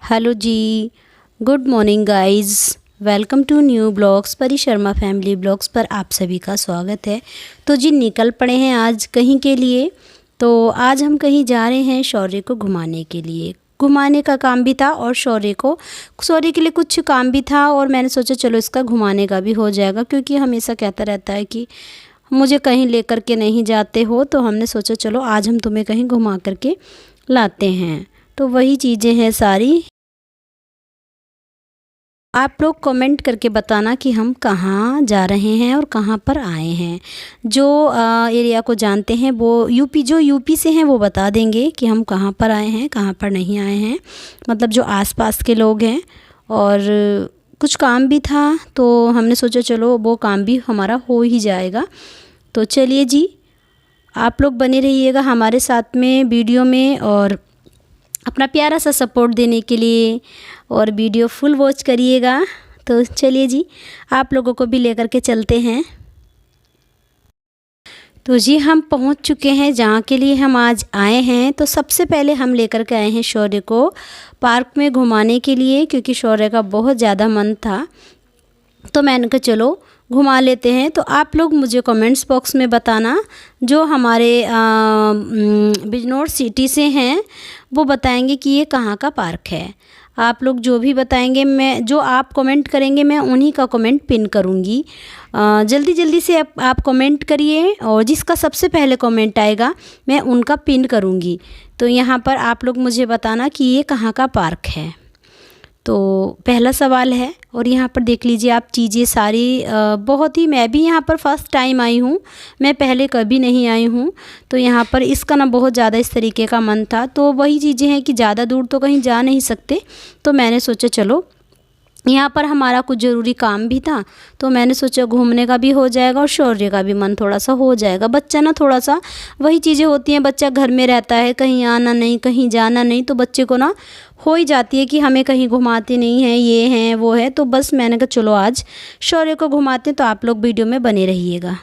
Hello जी। Good morning guys. Welcome to new blogs. Pari Sharma family blogs पर आप सभी का स्वागत है। तो जी निकल पड़े हैं आज कहीं के लिए। तो आज हम कहीं जा रहे हैं शौर्य को घुमाने के लिए। घुमाने का काम भी था और शौर्य के लिए कुछ काम भी था, और मैंने सोचा चलो इसका घुमाने का भी हो जाएगा, क्योंकि हमेशा कहता रहता है कि मुझे कहीं लेकर के नहीं जाते हो। तो हमने सोचा चलो आज हम तुम्हें कहीं घुमा करके लाते हैं। तो वही चीज़ें हैं सारी। आप लोग कमेंट करके बताना कि हम कहाँ जा रहे हैं और कहाँ पर आए हैं। जो एरिया को जानते हैं वो यूपी से हैं वो बता देंगे कि हम कहाँ पर आए हैं, कहाँ पर नहीं आए हैं, मतलब जो आसपास के लोग हैं। और कुछ काम भी था तो हमने सोचा चलो वो काम भी हमारा हो ही जाएगा। तो चलिए जी, आप लोग बने रहिएगा हमारे साथ में वीडियो में, और अपना प्यारा सा सपोर्ट देने के लिए, और वीडियो फुल वॉच करिएगा। तो चलिए जी, आप लोगों को भी लेकर के चलते हैं। तो जी हम पहुंच चुके हैं जहाँ के लिए हम आज आए हैं। तो सबसे पहले हम लेकर के आए हैं शौर्य को पार्क में घुमाने के लिए, क्योंकि शौर्य का बहुत ज़्यादा मन था। तो मैंने कहा चलो घुमा लेते हैं। तो आप लोग मुझे कमेंट्स बॉक्स में बताना, जो हमारे बिजनौर सिटी से हैं वो बताएंगे कि ये कहाँ का पार्क है। आप लोग जो भी बताएंगे, मैं जो आप कमेंट करेंगे मैं उन्हीं का कमेंट पिन करूँगी। जल्दी जल्दी से आप कमेंट करिए, और जिसका सबसे पहले कमेंट आएगा मैं उनका पिन करूँगी। तो यहाँ पर आप लोग मुझे बताना कि ये कहाँ का पार्क है। तो पहला सवाल है, और यहाँ पर देख लीजिए आप चीज़ें सारी बहुत ही, मैं भी यहाँ पर फर्स्ट टाइम आई हूँ, मैं पहले कभी नहीं आई हूँ। तो यहाँ पर इसका ना बहुत ज़्यादा इस तरीके का मन था। तो वही चीज़ें हैं कि ज़्यादा दूर तो कहीं जा नहीं सकते, तो मैंने सोचा चलो यहाँ पर हमारा कुछ ज़रूरी काम भी था। तो मैंने सोचा घूमने का भी हो जाएगा और शौर्य का भी मन थोड़ा सा हो जाएगा। बच्चा ना थोड़ा सा, वही चीज़ें होती हैं, बच्चा घर में रहता है, कहीं आना नहीं, कहीं जाना नहीं, तो बच्चे को ना हो ही जाती है कि हमें कहीं घुमाते नहीं हैं, ये हैं वो है। तो बस मैंने कहा चलो आज शौर्य को घुमाते हैं। तो आप लोग वीडियो में बने रहिएगा।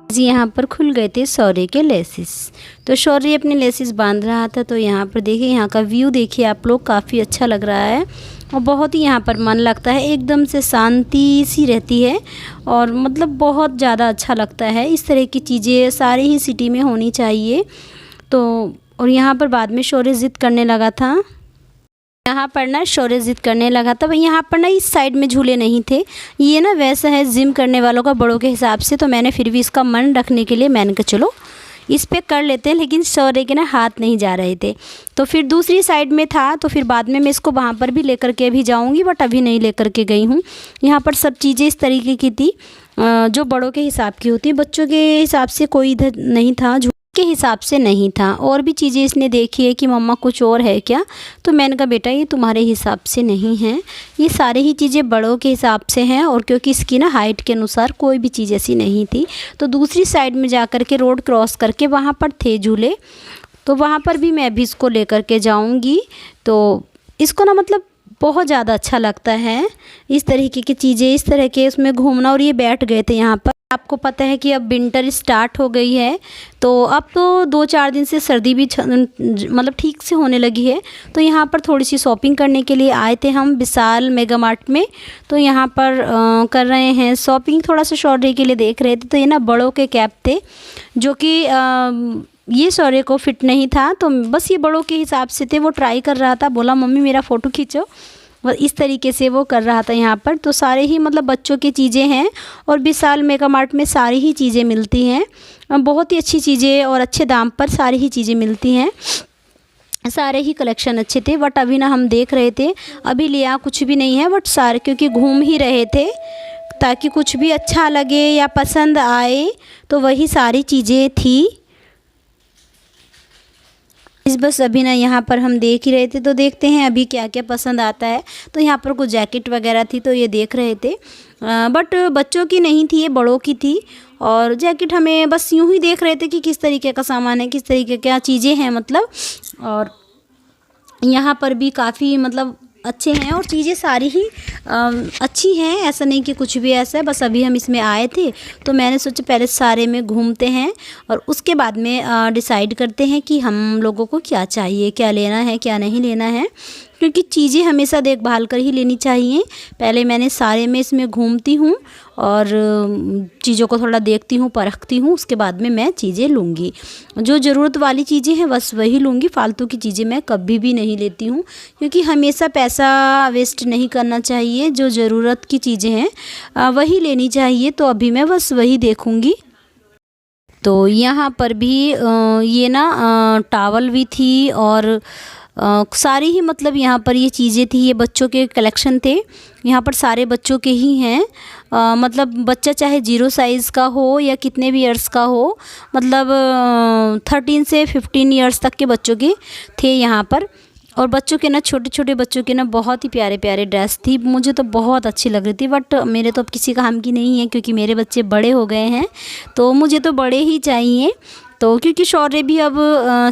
जी यहाँ पर खुल गए थे शौर्य के लेसिस। तो शौर्य अपने लेसिस बांध रहा था। तो यहाँ पर देखिए, यहाँ का व्यू देखिए आप लोग, काफ़ी अच्छा लग रहा है। और बहुत ही यहाँ पर मन लगता है, एकदम से शांति सी रहती है और मतलब बहुत ज़्यादा अच्छा लगता है। इस तरह की चीज़ें सारी ही सिटी में होनी चाहिए। तो और यहाँ पर बाद में शौर्य ज़िद करने लगा था, यहाँ पर ना शौर्य ज़िद करने लगा था। यहाँ पर ना इस साइड में झूले नहीं थे, ये ना वैसा है जिम करने वालों का बड़ों के हिसाब से। तो मैंने फिर भी इसका मन रखने के लिए मैंने कहा चलो इस पे कर लेते हैं, लेकिन शौर्य के ना हाथ नहीं जा रहे थे। तो फिर दूसरी साइड में था, तो फिर बाद में मैं इसको वहाँ पर भी लेकर के भी जाऊँगी, बट अभी नहीं लेकर के गई हूँ। यहाँ पर सब चीज़ें इस तरीके की थी जो बड़ों के हिसाब की होती है, बच्चों के हिसाब से कोई इधर नहीं था, के हिसाब से नहीं था। और भी चीज़ें इसने देखी है कि मम्मा कुछ और है क्या, तो मैंने कहा बेटा ये तुम्हारे हिसाब से नहीं है, ये सारी ही चीज़ें बड़ों के हिसाब से हैं। और क्योंकि इसकी ना हाइट के अनुसार कोई भी चीज़ ऐसी नहीं थी। तो दूसरी साइड में जा कर के रोड क्रॉस करके वहाँ पर थे झूले, तो वहाँ पर भी मैं भी इसको लेकर के जाऊँगी। तो इसको ना मतलब बहुत ज़्यादा अच्छा लगता है इस तरीके की चीज़ें, इस तरह के उसमें घूमना। और ये बैठ गए थे यहाँ पर। आपको पता है कि अब विंटर स्टार्ट हो गई है, तो अब तो 2-4 दिन से सर्दी भी मतलब ठीक से होने लगी है। तो यहाँ पर थोड़ी सी शॉपिंग करने के लिए आए थे हम विशाल मेगा मार्ट में। तो यहाँ पर कर रहे हैं शॉपिंग, थोड़ा सा शौर्य के लिए देख रहे थे। तो ये ना बड़ों के कैप थे जो कि ये शौर्य को फिट नहीं था, तो बस ये बड़ों के हिसाब से थे। वो ट्राई कर रहा था, बोला मम्मी मेरा फ़ोटो खींचो, और इस तरीके से वो कर रहा था यहाँ पर। तो सारे ही मतलब बच्चों की चीज़ें हैं और विशाल मेगा मार्ट में सारी ही चीज़ें मिलती हैं, बहुत ही अच्छी चीज़ें और अच्छे दाम पर सारी ही चीज़ें मिलती हैं। सारे ही कलेक्शन अच्छे थे, बट अभी ना हम देख रहे थे, अभी लिया कुछ भी नहीं है, बट सारे क्योंकि घूम ही रहे थे ताकि कुछ भी अच्छा लगे या पसंद आए, तो वही सारी चीज़ें थी। बस अभी ना यहाँ पर हम देख ही रहे थे, तो देखते हैं अभी क्या क्या पसंद आता है। तो यहाँ पर कुछ जैकेट वगैरह थी, तो ये देख रहे थे, बट बच्चों की नहीं थी, ये बड़ों की थी। और जैकेट हमें बस यूँ ही देख रहे थे कि किस तरीके का सामान है, किस तरीके क्या चीज़ें हैं मतलब। और यहाँ पर भी काफ़ी मतलब अच्छे हैं और चीज़ें सारी ही अच्छी हैं, ऐसा नहीं कि कुछ भी ऐसा है। बस अभी हम इसमें आए थे, तो मैंने सोचा पहले सारे में घूमते हैं और उसके बाद में डिसाइड करते हैं कि हम लोगों को क्या चाहिए, क्या लेना है, क्या नहीं लेना है। क्योंकि चीज़ें हमेशा देखभाल कर ही लेनी चाहिए। पहले मैंने सारे में इसमें घूमती हूँ और चीज़ों को थोड़ा देखती हूँ, परखती हूँ, उसके बाद में मैं चीज़ें लूँगी। जो ज़रूरत वाली चीज़ें हैं बस वही लूँगी, फालतू की चीज़ें मैं कभी भी नहीं लेती हूँ। क्योंकि हमेशा पैसा वेस्ट नहीं करना चाहिए, जो ज़रूरत की चीज़ें हैं वही लेनी चाहिए। तो अभी मैं बस वही देखूँगी। तो यहाँ पर भी ये ना टॉवल भी थी और सारी ही मतलब यहाँ पर ये चीज़ें थी, ये बच्चों के कलेक्शन थे। यहाँ पर सारे बच्चों के ही हैं, मतलब बच्चा चाहे 0 साइज़ का हो या कितने भी ईयर्स का हो, मतलब 13 से 15 ईयर्स तक के बच्चों के थे यहाँ पर। और बच्चों के ना छोटे छोटे बच्चों के ना बहुत ही प्यारे प्यारे ड्रेस थी, मुझे तो बहुत अच्छी लग रही थी। बट मेरे तो अब किसी काम की नहीं है क्योंकि मेरे बच्चे बड़े हो गए हैं, तो मुझे तो बड़े ही चाहिए। तो क्योंकि शौर्य भी अब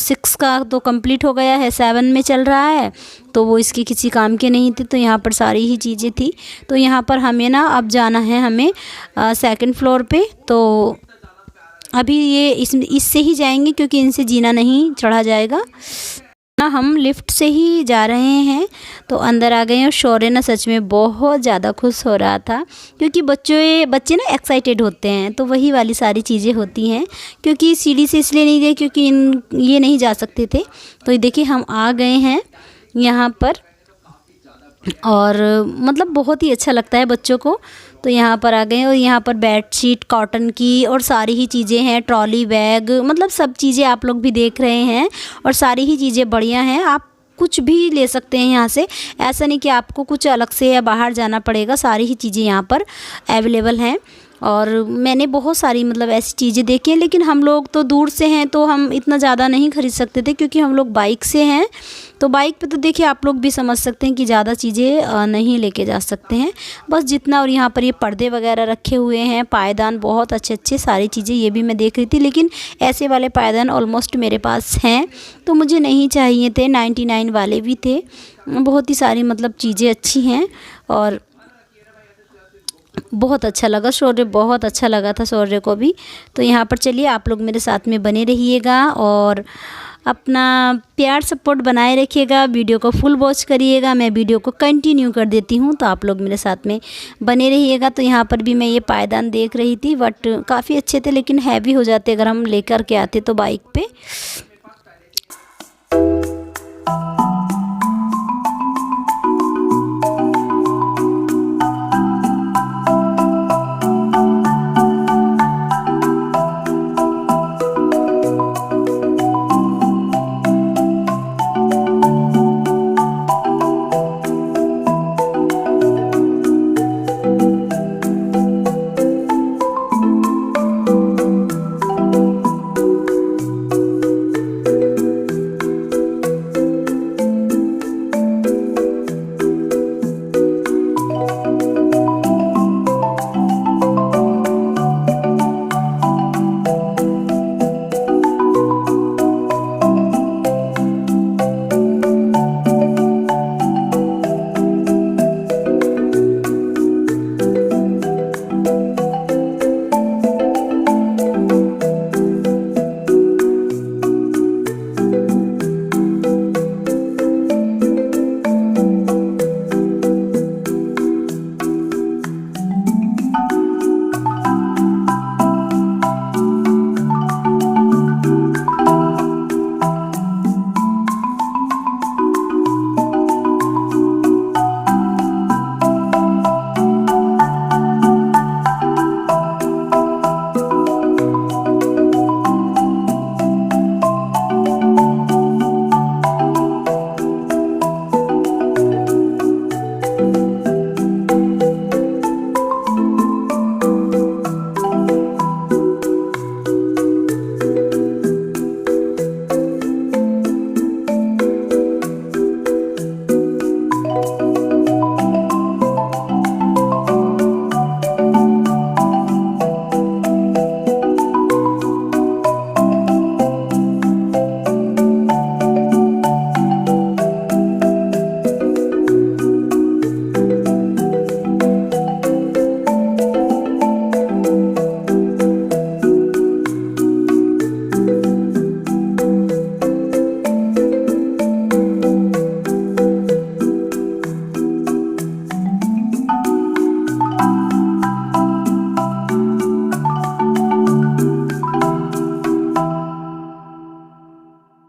6 का तो कंप्लीट हो गया है, 7 में चल रहा है, तो वो इसके किसी काम के नहीं थे। तो यहाँ पर सारी ही चीज़ें थी। तो यहाँ पर हमें ना अब जाना है हमें 2nd फ्लोर पे। तो अभी ये इससे ही जाएंगे क्योंकि इनसे जीना नहीं चढ़ा जाएगा ना, हम लिफ्ट से ही जा रहे हैं। तो अंदर आ गए और शौर्य ना सच में बहुत ज़्यादा खुश हो रहा था क्योंकि बच्चे ना एक्साइटेड होते हैं, तो वही वाली सारी चीज़ें होती हैं। क्योंकि सीढ़ी से इसलिए नहीं गए क्योंकि ये नहीं जा सकते थे। तो ये देखिए हम आ गए हैं यहाँ पर और मतलब बहुत ही अच्छा लगता है बच्चों को। तो यहाँ पर आ गए और यहाँ पर बेडशीट कॉटन की और सारी ही चीज़ें हैं, ट्रॉली बैग, मतलब सब चीज़ें आप लोग भी देख रहे हैं और सारी ही चीज़ें बढ़िया हैं। आप कुछ भी ले सकते हैं यहाँ से, ऐसा नहीं कि आपको कुछ अलग से या बाहर जाना पड़ेगा, सारी ही चीज़ें यहाँ पर अवेलेबल हैं। और मैंने बहुत सारी मतलब ऐसी चीज़ें देखी हैं, लेकिन हम लोग तो दूर से हैं तो हम इतना ज़्यादा नहीं खरीद सकते थे क्योंकि हम लोग बाइक से हैं। तो बाइक पे तो देखिए आप लोग भी समझ सकते हैं कि ज़्यादा चीज़ें नहीं लेके जा सकते हैं, बस जितना। और यहाँ पर ये पर्दे वगैरह रखे हुए हैं, पायदान बहुत अच्छे अच्छे सारी चीज़ें ये भी मैं देख रही थी, लेकिन ऐसे वाले पायदान ऑलमोस्ट मेरे पास हैं तो मुझे नहीं चाहिए थे। 99 वाले भी थे, बहुत ही सारी मतलब चीज़ें अच्छी हैं और बहुत अच्छा लगा। शौर्य बहुत अच्छा लगा था शौर्य को भी। तो यहाँ पर चलिए आप लोग मेरे साथ में बने रहिएगा और अपना प्यार सपोर्ट बनाए रखिएगा, वीडियो को फुल वॉच करिएगा। मैं वीडियो को कंटिन्यू कर देती हूँ तो आप लोग मेरे साथ में बने रहिएगा। तो यहाँ पर भी मैं ये पायदान देख रही थी, बट काफ़ी अच्छे थे लेकिन हैवी हो जाते अगर हम लेकर के आते तो बाइक पे।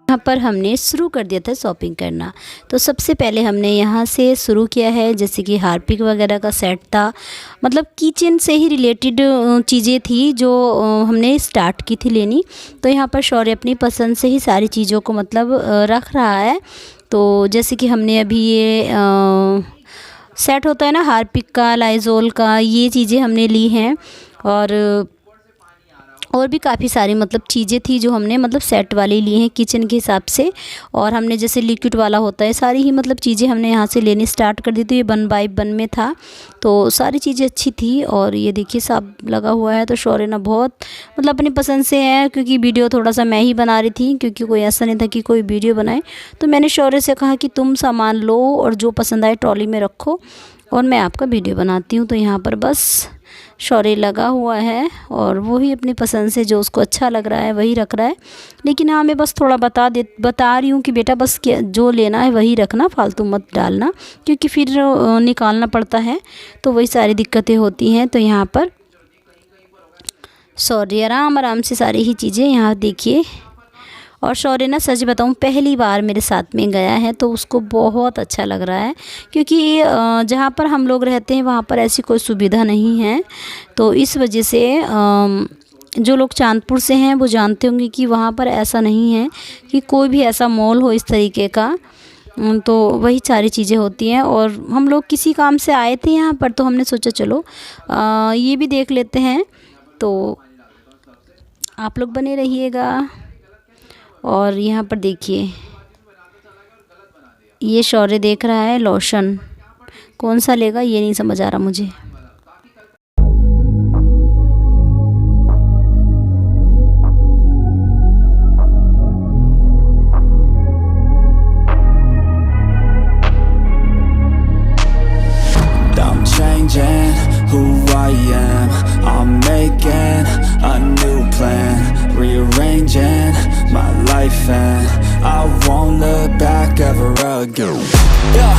यहाँ पर हमने शुरू कर दिया था शॉपिंग करना। तो सबसे पहले हमने यहाँ से शुरू किया है, जैसे कि हार्पिक वगैरह का सेट था, मतलब किचन से ही रिलेटेड चीज़ें थी जो हमने स्टार्ट की थी लेनी। तो यहाँ पर शौर्य अपनी पसंद से ही सारी चीज़ों को मतलब रख रहा है। तो जैसे कि हमने अभी ये सेट होता है ना हार्पिक का, लाइज़ोल का, ये चीज़ें हमने ली हैं। और भी काफ़ी सारी मतलब चीज़ें थी जो हमने मतलब सेट वाली ली हैं किचन के हिसाब से। और हमने जैसे लिक्विड वाला होता है, सारी ही मतलब चीज़ें हमने यहाँ से लेनी स्टार्ट कर दी। तो ये 1 बाय 1 में था, तो सारी चीज़ें अच्छी थी। और ये देखिए सब लगा हुआ है। तो शौर्य ना बहुत मतलब अपनी पसंद से है, क्योंकि वीडियो थोड़ा सा मैं ही बना रही थी, क्योंकि कोई ऐसा नहीं था कि कोई वीडियो बनाए। तो मैंने शौर्य से कहा कि तुम सामान लो और जो पसंद आए ट्रॉली में रखो और मैं आपका वीडियो बनाती हूँ। तो यहाँ पर बस शौर्य लगा हुआ है और वो ही अपनी पसंद से जो उसको अच्छा लग रहा है वही रख रहा है। लेकिन हाँ, मैं बस थोड़ा बता रही हूँ कि बेटा बस जो लेना है वही रखना, फालतू मत डालना, क्योंकि फिर निकालना पड़ता है तो वही सारी दिक्कतें होती हैं। तो यहाँ पर शौर्य आराम से सारी ही चीज़ें यहाँ देखिए। और शौर्य ना सच बताऊँ पहली बार मेरे साथ में गया है तो उसको बहुत अच्छा लग रहा है, क्योंकि जहाँ पर हम लोग रहते हैं वहाँ पर ऐसी कोई सुविधा नहीं है। तो इस वजह से जो लोग चांदपुर से हैं वो जानते होंगे कि वहाँ पर ऐसा नहीं है कि कोई भी ऐसा मॉल हो इस तरीके का। तो वही सारी चीज़ें होती हैं। और हम लोग किसी काम से आए थे यहाँ पर, तो हमने सोचा चलो ये भी देख लेते हैं। तो आप लोग बने रहिएगा। और यहाँ पर देखिए ये शौर्य देख रहा है लोशन, कौन सा लेगा ये नहीं समझ आ रहा मुझे। I'm changing who I am, I'm making a new plan, rearranging my life, and I won't look back ever again. Yeah,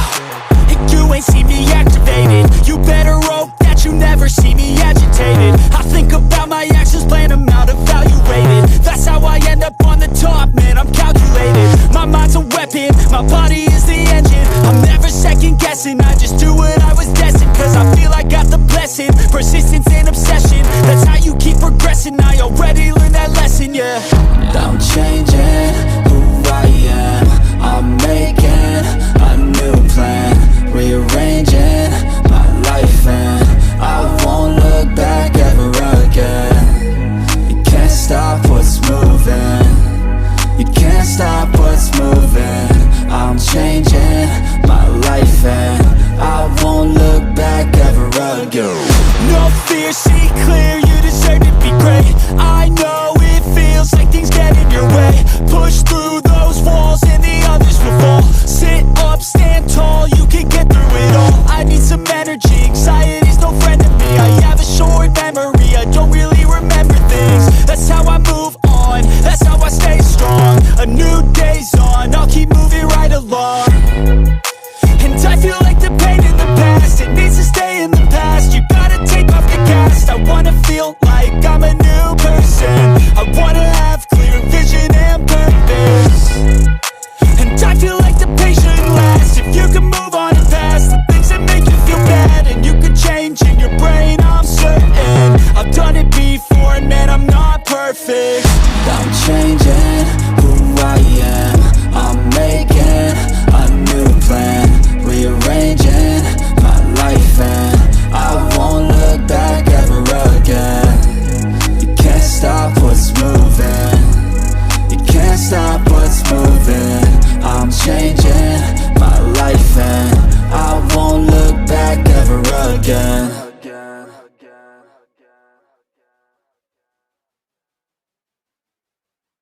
you ain't see me activated. You better hope that you never see me agitated. I think about my actions, plan them out, evaluated. That's how I end up on the top, man, I'm calculated. My mind's a weapon, my body is the engine. I'm never second guessing, I just do what I was destined. Cause I feel I got the blessing, persistence and obsession. That's how you keep progressing, I already learned that lesson, yeah. I'm changing who I am, I'm making a new plan.